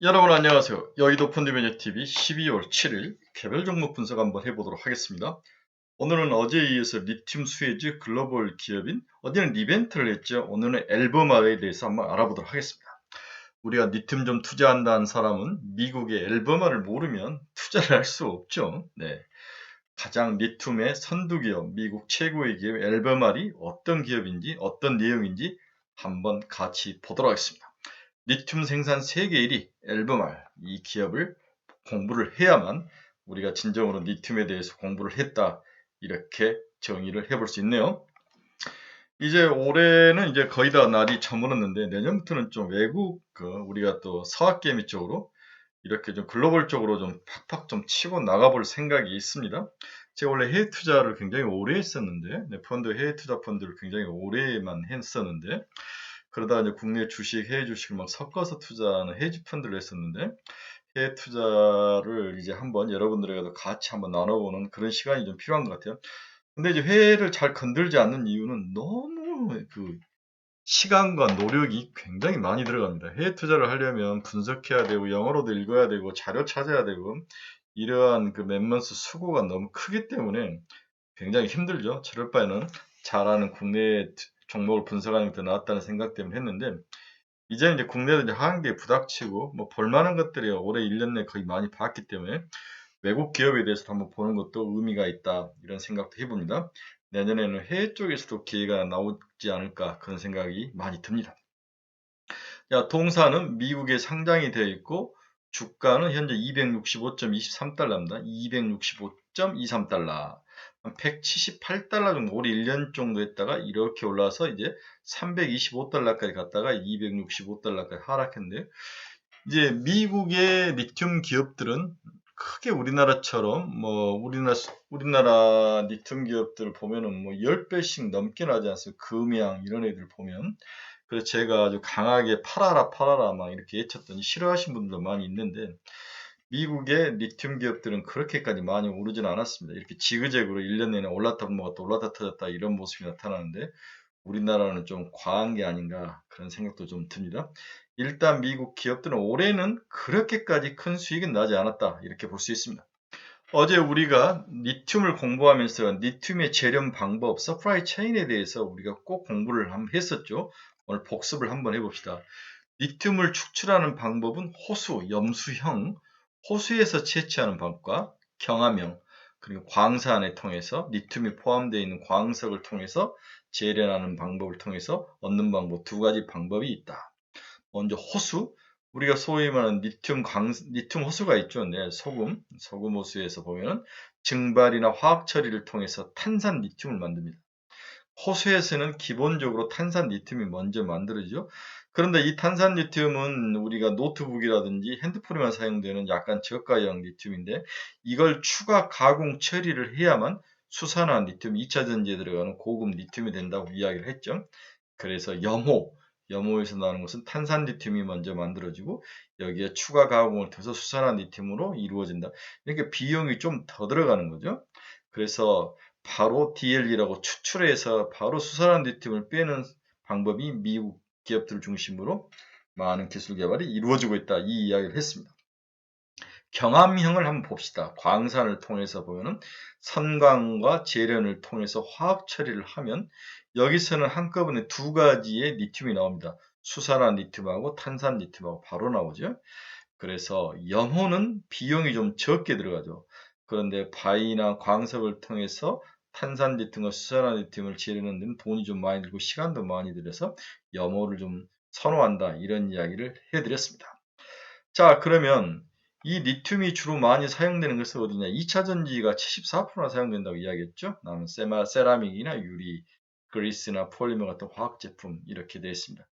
여러분 안녕하세요. 여의도 펀드매니아TV 12월 7일 개별 종목 분석 한번 해보도록 하겠습니다. 오늘은 어제에 이어서 리튬 수혜주 글로벌 기업인 어제는 리벤트를 했죠. 오늘은 앨범아에 대해서 한번 알아보도록 하겠습니다. 우리가 리튬 좀 투자한다는 사람은 미국의 앨범아를 모르면 투자를 할 수 없죠. 네. 가장 리튬의 선두기업, 미국 최고의 기업 앨범아이 어떤 기업인지 어떤 내용인지 한번 같이 보도록 하겠습니다. 리튬 생산 세계 1위 앨범알 이 기업을 공부를 해야만 우리가 진정으로 리튬에 대해서 공부를 했다 이렇게 정의를 해볼 수 있네요. 이제 올해는 이제 거의 다 날이 저물었는데 내년부터는 좀 외국 우리가 또 서학개미 쪽으로 이렇게 좀 글로벌 쪽으로 좀 팍팍 좀 치고 나가볼 생각이 있습니다. 제가 원래 해외 투자를 굉장히 오래 했었는데 펀드 해외 투자 펀드를 굉장히 오래만 했었는데 그러다 이제 국내 주식, 해외 주식을 막 섞어서 투자하는 헤지 펀드를 했었는데 해외 투자를 이제 한번 여러분들에게도 같이 한번 나눠보는 그런 시간이 좀 필요한 것 같아요. 근데 이제 해외를 잘 건들지 않는 이유는 너무 그 시간과 노력이 굉장히 많이 들어갑니다. 해외 투자를 하려면 분석해야 되고 영어로도 읽어야 되고 자료 찾아야 되고 이러한 그 맨먼스 수고가 너무 크기 때문에 굉장히 힘들죠. 저럴 바에는 잘하는 국내 종목을 분석하는 게 더 낫다는 생각 때문에 했는데 이제 국내도 이제 하한기에 부닥치고 뭐 볼만한 것들이 올해 1년 내에 거의 많이 봤기 때문에 외국 기업에 대해서 한번 보는 것도 의미가 있다 이런 생각도 해봅니다. 내년에는 해외 쪽에서도 기회가 나오지 않을까 그런 생각이 많이 듭니다. 자, 동사는 미국에 상장이 되어 있고 주가는 현재 265.23달러입니다. 265.23달러. 178달러 정도, 올해 1년 정도 했다가 이렇게 올라서 이제 325달러까지 갔다가 265달러까지 하락했는데, 이제 미국의 리튬 기업들은 크게 우리나라처럼 뭐 우리나라 리튬 기업들을 보면은 뭐 10배씩 넘게 나지 않습니까? 금양 이런 애들 보면. 그래서 제가 아주 강하게 팔아라 팔아라 막 이렇게 외쳤더니 싫어하신 분들도 많이 있는데 미국의 리튬 기업들은 그렇게까지 많이 오르진 않았습니다. 이렇게 지그재그로 1년 내내 올랐다 먹었다 올랐다 터졌다 이런 모습이 나타나는데 우리나라는 좀 과한 게 아닌가 그런 생각도 좀 듭니다. 일단 미국 기업들은 올해는 그렇게까지 큰 수익은 나지 않았다 이렇게 볼 수 있습니다. 어제 우리가 리튬을 공부하면서 리튬의 재련 방법, 서프라이 체인에 대해서 우리가 꼭 공부를 한번 했었죠. 오늘 복습을 한번 해봅시다. 리튬을 축출하는 방법은 호수, 염수형, 호수에서 채취하는 방법과 경함형, 그리고 광산에 통해서 리튬이 포함되어 있는 광석을 통해서 재련하는 방법을 통해서 얻는 방법 두 가지 방법이 있다. 먼저 호수, 우리가 소위 말하는 리튬 호수가 있죠. 네, 소금 호수에서 보면은 증발이나 화학 처리를 통해서 탄산 리튬을 만듭니다. 호수에서는 기본적으로 탄산 리튬이 먼저 만들어지죠. 그런데 이 탄산 리튬은 우리가 노트북이라든지 핸드폰에만 사용되는 약간 저가형 리튬인데 이걸 추가 가공 처리를 해야만 수산화한 리튬, 2차 전지에 들어가는 고급 리튬이 된다고 이야기를 했죠. 그래서 염호에서 나오는 것은 탄산 리튬이 먼저 만들어지고 여기에 추가 가공을 통해서 수산화한 리튬으로 이루어진다. 이렇게 비용이 좀 더 들어가는 거죠. 그래서 바로 DLE라고 추출해서 바로 수산화한 리튬을 빼는 방법이 미국 기업들 중심으로 많은 기술 개발이 이루어지고 있다. 이 이야기를 했습니다. 경함형을 한번 봅시다. 광산을 통해서 보면은 선광과 재련을 통해서 화학 처리를 하면 여기서는 한꺼번에 두 가지의 리튬이 나옵니다. 수산화한 리튬하고 탄산 리튬하고 바로 나오죠. 그래서 염호는 비용이 좀 적게 들어가죠. 그런데 바위나 광석을 통해서 탄산 리튬과 수산화 리튬을 재려는 데는 돈이 좀 많이 들고 시간도 많이 들여서 염호를 좀 선호한다. 이런 이야기를 해드렸습니다. 자, 그러면 이 리튬이 주로 많이 사용되는 것은 어디냐? 2차 전지가 74%나 사용된다고 이야기했죠. 남은 세라믹이나 유리, 그리스나 폴리머 같은 화학 제품 이렇게 되어 있습니다.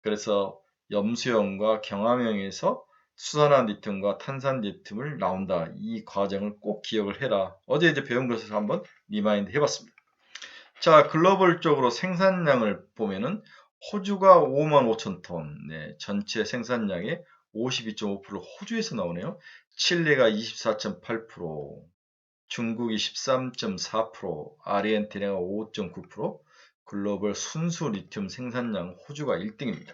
그래서 염수형과 경함형에서 수산화 리튬과 탄산 리튬을 나온다. 이 과정을 꼭 기억을 해라. 어제 이제 배운 것을 한번 리마인드 해봤습니다. 자, 글로벌적으로 생산량을 보면은 호주가 55,000톤, 네, 전체 생산량의 52.5% 호주에서 나오네요. 칠레가 24.8%, 중국이 13.4%, 아르헨티나가 5.9%, 글로벌 순수 리튬 생산량 호주가 1등입니다.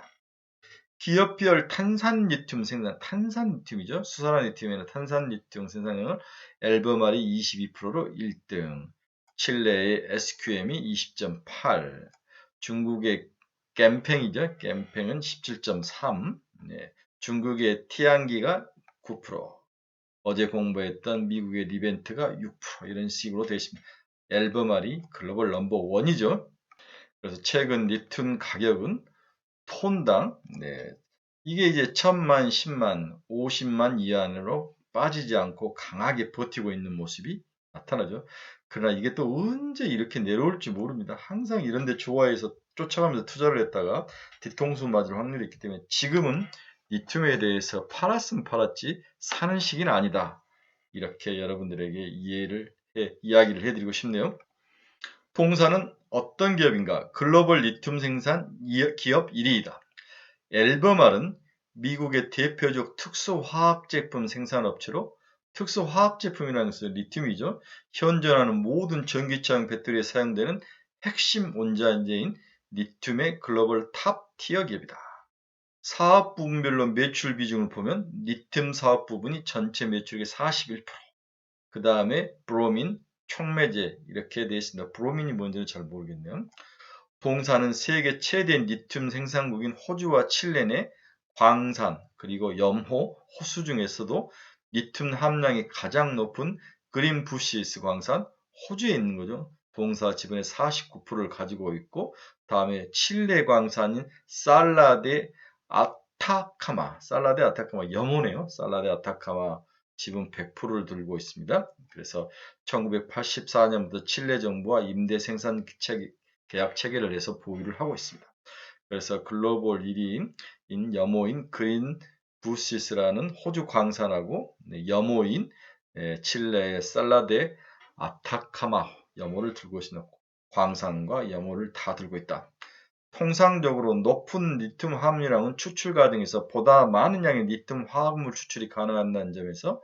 기업별 탄산 리튬 생산, 탄산 리튬이죠. 수산화 리튬이나 탄산 리튬 생산량을 앨범알이 22%로 1등, 칠레의 SQM이 20.8, 중국의 갬팽이죠. 갬팽은 17.3, 네. 중국의 티안기가 9%, 어제 공부했던 미국의 리벤트가 6% 이런 식으로 되어 있습니다. 앨범알이 글로벌 넘버 원이죠. 그래서 최근 리튬 가격은 톤당, 네, 이게 이제 1000만, 10만, 50만 이하로 빠지지 않고 강하게 버티고 있는 모습이 나타나죠. 그러나 이게 또 언제 이렇게 내려올지 모릅니다. 항상 이런 데 좋아해서 쫓아가면서 투자를 했다가 뒤통수 맞을 확률이 있기 때문에 지금은 리튬에 대해서 팔았으면 팔았지 사는 시기는 아니다. 이렇게 여러분들에게 이야기를 해드리고 싶네요. 동사는 어떤 기업인가? 글로벌 리튬 생산 기업 1위이다. 앨범알은 미국의 대표적 특수화학제품 생산업체로, 특수화학제품이라는 것은 리튬이죠. 현존하는 모든 전기차용 배터리에 사용되는 핵심 원자재인 리튬의 글로벌 탑 티어 기업이다. 사업 부분별로 매출 비중을 보면 리튬 사업 부분이 전체 매출의 41%, 그 다음에 브로민, 촉매제 이렇게 되어 있습니다. 브로민이 뭔지는 잘 모르겠네요. 동사는 세계 최대 리튬 생산국인 호주와 칠레 내 광산, 그리고 염호, 호수 중에서도 리튬 함량이 가장 높은 그린부시스 광산, 호주에 있는 거죠. 동사 지분의 49%를 가지고 있고, 다음에 칠레 광산인 살라데 아타카마, 염호네요. 살라데 아타카마 지분 100%를 들고 있습니다. 그래서 1984년부터 칠레 정부와 임대 생산 계약 체결을 해서 보유를 하고 있습니다. 그래서 글로벌 1위인 염호인 그린 부시스라는 호주 광산하고 염호인 칠레의 살라데 아타카마 염호를 들고 있는 광산과 염호를 다 들고 있다. 통상적으로 높은 리튬 함유량은 추출 과정에서 보다 많은 양의 리튬 화합물 추출이 가능하다는 점에서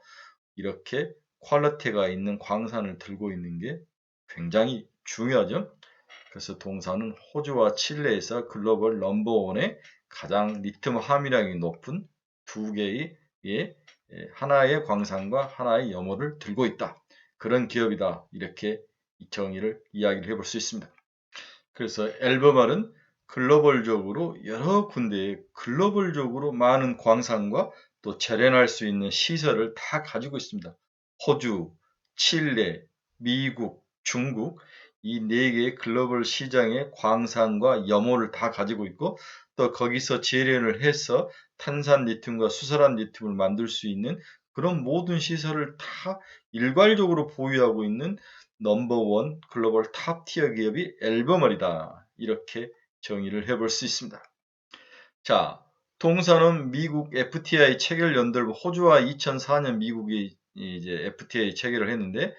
이렇게 퀄리티가 있는 광산을 들고 있는 게 굉장히 중요하죠. 그래서 동사는 호주와 칠레에서 글로벌 넘버원의 가장 리튬 함유량이 높은 두 개의 하나의 광산과 하나의 염호를 들고 있다. 그런 기업이다. 이렇게 이야기를 해볼 수 있습니다. 그래서 앨범알은 글로벌적으로 여러 군데에 글로벌적으로 많은 광산과 또 재련할 수 있는 시설을 다 가지고 있습니다. 호주, 칠레, 미국, 중국 이 네 개의 글로벌 시장의 광산과 염호를 다 가지고 있고 또 거기서 재련을 해서 탄산 리튬과 수소란 리튬을 만들 수 있는 그런 모든 시설을 다 일괄적으로 보유하고 있는 넘버원 글로벌 탑 티어 기업이 앨범알이다. 이렇게 정의를 해볼 수 있습니다. 자, 동사는 미국 FTI 체결 연도를 호주와 2004년 미국이 이제 FTA 체결을 했는데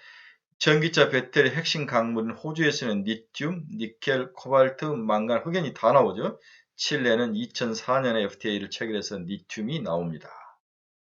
전기차 배터리 핵심 광물인 호주에서는 리튬, 니켈, 코발트, 망간, 흑연이 다 나오죠. 칠레는 2004년에 FTA를 체결해서 리튬이 나옵니다.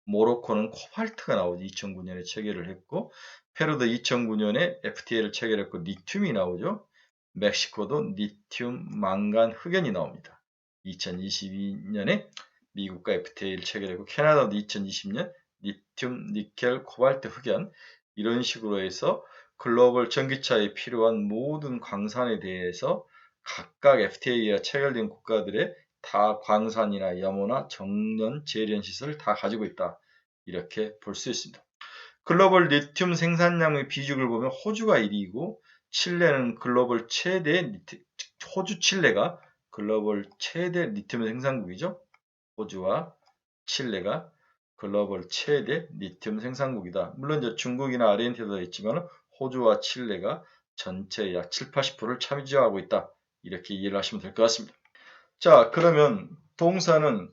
모로코는 코발트가 나오죠. 2009년에 체결을 했고 페루도 2009년에 FTA를 체결했고 리튬이 나오죠. 멕시코도 리튬, 망간, 흑연이 나옵니다. 2022년에 미국과 FTA를 체결했고 캐나다도 2020년 리튬, 니켈, 코발트, 흑연 이런 식으로 해서 글로벌 전기차에 필요한 모든 광산에 대해서 각각 FTA가 체결된 국가들의 다 광산이나 염호나 정년 재련 시설을 다 가지고 있다. 이렇게 볼 수 있습니다. 글로벌 리튬 생산량의 비중을 보면 호주가 1위이고 칠레는 글로벌 최대 호주 칠레가 글로벌 최대 리튬 생산국이죠. 호주와 칠레가 글로벌 최대 리튬 생산국이다. 물론 이제 중국이나 아르헨티나도 있지만 호주와 칠레가 전체 약 7, 80%를 차지하고 있다. 이렇게 이해를 하시면 될 것 같습니다. 자, 그러면 동사는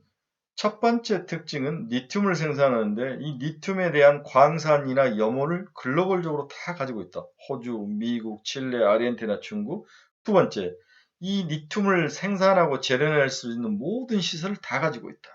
첫 번째 특징은 리튬을 생산하는데 이 리튬에 대한 광산이나 염호를 글로벌적으로 다 가지고 있다. 호주, 미국, 칠레, 아르헨티나, 중국. 두 번째, 이 리튬을 생산하고 재련할 수 있는 모든 시설을 다 가지고 있다.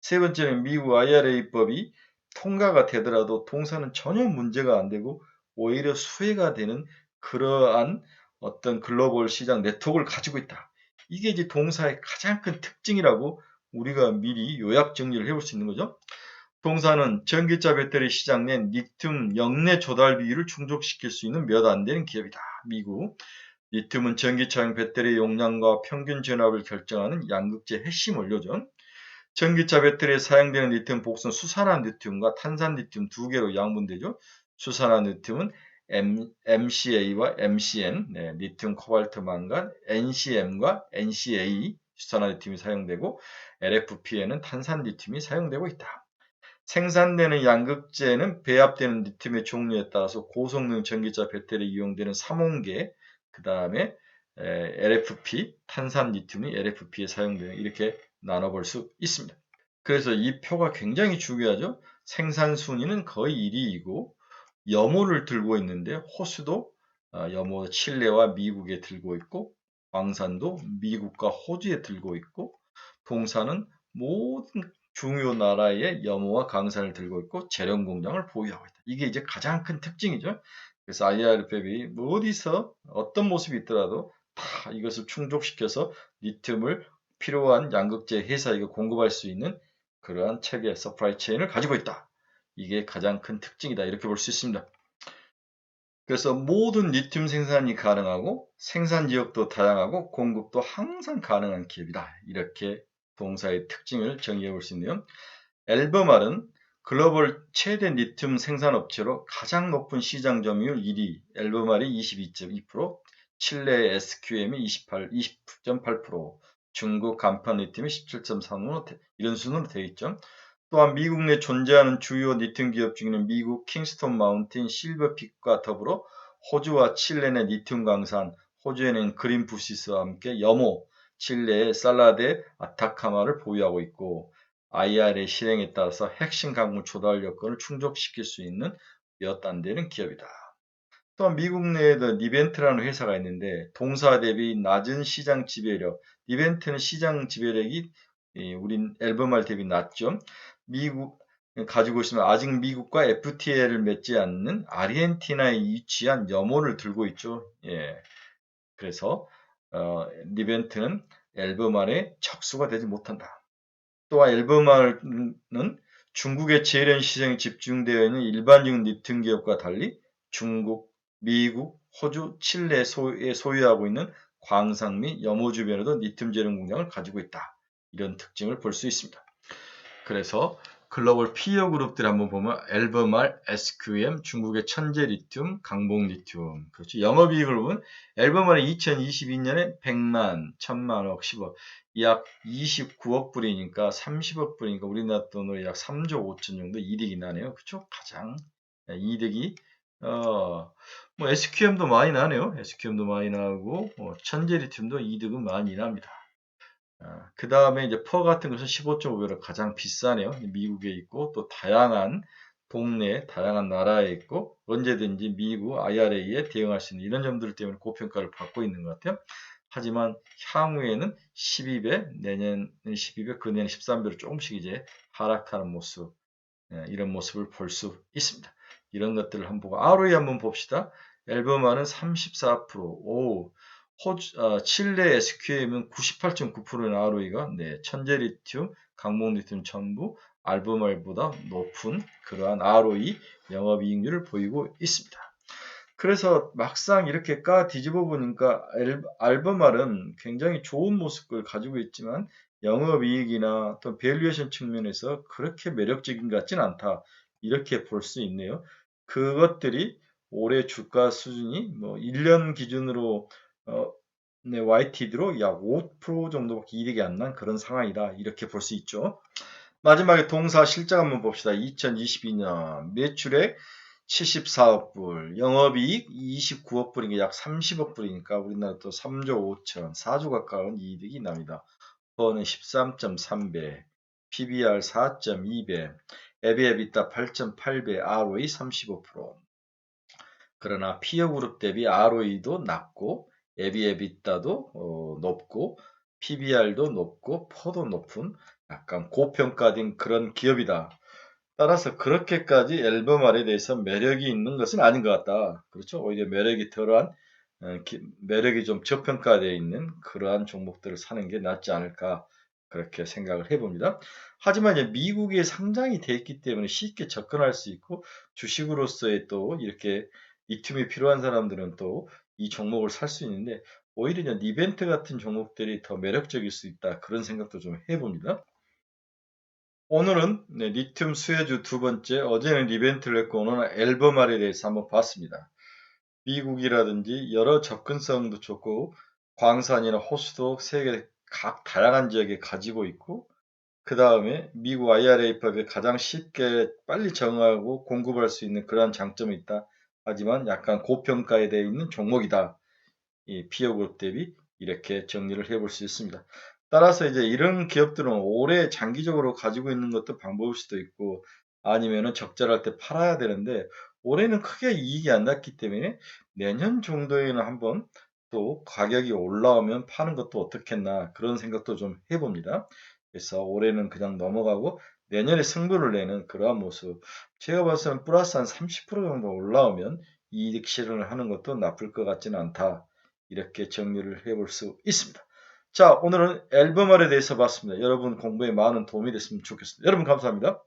세 번째는 미국 IRA법이 통과가 되더라도 동사는 전혀 문제가 안 되고 오히려 수혜가 되는 그러한 어떤 글로벌 시장 네트워크를 가지고 있다. 이게 이제 동사의 가장 큰 특징이라고 우리가 미리 요약 정리를 해볼 수 있는 거죠. 동사는 전기차 배터리 시장 내 리튬 역내 조달 비율을 충족시킬 수 있는 몇 안 되는 기업이다. 미국. 리튬은 전기차용 배터리 용량과 평균 전압을 결정하는 양극재 핵심 원료죠. 전기차 배터리에 사용되는 리튬 복수는 수산화 리튬과 탄산 리튬 두 개로 양분되죠. 수산화 리튬은 MCA와 MCN, 네, 리튬 코발트 망간, NCM과 NCA 수산화 리튬이 사용되고 LFP에는 탄산 리튬이 사용되고 있다. 생산되는 양극재는 배합되는 리튬의 종류에 따라서 고성능 전기차 배터리에 이용되는 삼원계, 그 다음에 LFP, 탄산 리튬이 LFP에 사용되는 이렇게 나눠볼 수 있습니다. 그래서 이 표가 굉장히 중요하죠. 생산 순위는 거의 1위이고 염호를 들고 있는데 호수도 염호 칠레와 미국에 들고 있고 광산도 미국과 호주에 들고 있고 동사는 모든 중요 나라의 염호와 강산을 들고 있고 재련 공장을 보유하고 있다. 이게 이제 가장 큰 특징이죠. 그래서 IRF이 어디서 어떤 모습이 있더라도 다 이것을 충족시켜서 리튬을 필요한 양극재 회사에게 공급할 수 있는 그러한 체계, 서프라이 체인을 가지고 있다. 이게 가장 큰 특징이다. 이렇게 볼 수 있습니다. 그래서 모든 리튬 생산이 가능하고 생산 지역도 다양하고 공급도 항상 가능한 기업이다. 이렇게 동사의 특징을 정의해 볼 수 있네요. 엘버말은 글로벌 최대 리튬 생산업체로 가장 높은 시장 점유율 1위, 엘버말이 22.2%, 칠레 SQM이 20.8%, 중국 간판 리튬이 17.3%, 이런 순으로 되어 있죠. 또한 미국 내 존재하는 주요 리튬 기업 중에는 미국 킹스톤 마운틴 실버픽과 더불어 호주와 칠레 내 리튬 강산, 호주에는 그린부시스와 함께 염호, 칠레의 살라데 아타카마를 보유하고 있고 IRA 실행에 따라서 핵심 강물 조달 여건을 충족시킬 수 있는 몇 안 되는 기업이다. 또한 미국 내에도 니벤트라는 회사가 있는데 동사 대비 낮은 시장 지배력, 니벤트는 시장 지배력이 우린 앨범알 대비 낮죠. 미국 가지고 있으면 아직 미국과 FTA를 맺지 않는 아르헨티나에 위치한 염호를 들고 있죠. 예. 그래서 니벤트는 앨범알의 척수가 되지 못한다. 또한 앨범알은 중국의 재련 시장에 집중되어 있는 일반적인 리튬 기업과 달리 중국, 미국, 호주, 칠레에 소유하고 있는 광산 및 염호 주변에도 리튬 재련 공장을 가지고 있다. 이런 특징을 볼 수 있습니다. 그래서 글로벌 피어 그룹들 한번 보면 엘버말, SQM, 중국의 천재 리튬, 강봉 리튬. 그렇죠. 영업이익을 보면 엘버말이 2022년에 100만, 1000만억, 10억, 약 29억 불이니까 30억 불이니까 우리나라 돈으로 약 3조 5천 정도 이득이 나네요. 그렇죠. 가장 이득이 뭐 SQM도 많이 나네요. SQM도 많이 나고 천재 리튬도 이득은 많이 납니다. 그 다음에 이제 퍼 같은 것은 15.5배로 가장 비싸네요. 미국에 있고 또 다양한 동네, 다양한 나라에 있고 언제든지 미국 IRA에 대응할 수 있는 이런 점들 때문에 고평가를 받고 있는 것 같아요. 하지만 향후에는 12배, 내년 12배, 그 내년 13배로 조금씩 이제 하락하는 모습, 이런 모습을 볼 수 있습니다. 이런 것들을 한번 보고 ROE 한번 봅시다. 앨범화는 34%, 오, 칠레 SQM은 98.9%는 ROE가 천재 리튬, 강목 리튬 전부 알버말보다 높은 그러한 ROE 영업이익률을 보이고 있습니다. 그래서 막상 이렇게 뒤집어 보니까 알버말은 굉장히 좋은 모습을 가지고 있지만 영업이익이나 또 밸류에이션 측면에서 그렇게 매력적인 것 같지는 않다. 이렇게 볼 수 있네요. 그것들이 올해 주가 수준이 뭐 1년 기준으로 YTD로 약 5% 정도밖에 이득이 안 난 그런 상황이다. 이렇게 볼 수 있죠. 마지막에 동사 실적 한번 봅시다. 2022년 매출액 74억 불, 영업이익 29억 불인 게 약 30억 불이니까 우리나라 또 3조 5천, 4조 가까운 이득이 납니다. 퍼는 13.3배, PBR 4.2배, EBITA 8.8배, ROE 35%. 그러나 피어그룹 대비 ROE도 낮고 EBITDA도 높고 PBR도 높고 퍼도 높은 약간 고평가된 그런 기업이다. 따라서 그렇게까지 앨범알에 대해서 매력이 있는 것은 아닌 것 같다. 그렇죠? 오히려 매력이 덜한 매력이 좀 저평가되어 있는 그러한 종목들을 사는 게 낫지 않을까 그렇게 생각을 해봅니다. 하지만 이제 미국에 상장이 돼 있기 때문에 쉽게 접근할 수 있고 주식으로서의 또 이렇게 리튬이 필요한 사람들은 또 이 종목을 살 수 있는데 오히려 이제 니벤트 같은 종목들이 더 매력적일 수 있다. 그런 생각도 좀 해봅니다. 오늘은 리튬 수혜주 두 번째, 어제는 리벤트를 했고 오늘은 앨범알에 대해서 한번 봤습니다. 미국이라든지 여러 접근성도 좋고 광산이나 호수도 세계 각 다양한 지역에 가지고 있고 그 다음에 미국 IRA법에 가장 쉽게 빨리 정하고 공급할 수 있는 그러한 장점이 있다. 하지만 약간 고평가에 되어 있는 종목이다. 이 피어그룹 대비 이렇게 정리를 해볼 수 있습니다. 따라서 이제 이런 기업들은 오래 장기적으로 가지고 있는 것도 방법일 수도 있고 아니면은 적절할 때 팔아야 되는데 올해는 크게 이익이 안 났기 때문에 내년 정도에는 한번 또 가격이 올라오면 파는 것도 어떻겠나 그런 생각도 좀 해봅니다. 그래서 올해는 그냥 넘어가고 내년에 승부를 내는 그러한 모습. 제가 봤을 때는 플러스 한 30% 정도 올라오면 이익 실현을 하는 것도 나쁠 것 같지는 않다. 이렇게 정리를 해볼 수 있습니다. 자, 오늘은 앨범알에 대해서 봤습니다. 여러분 공부에 많은 도움이 됐으면 좋겠습니다. 여러분 감사합니다.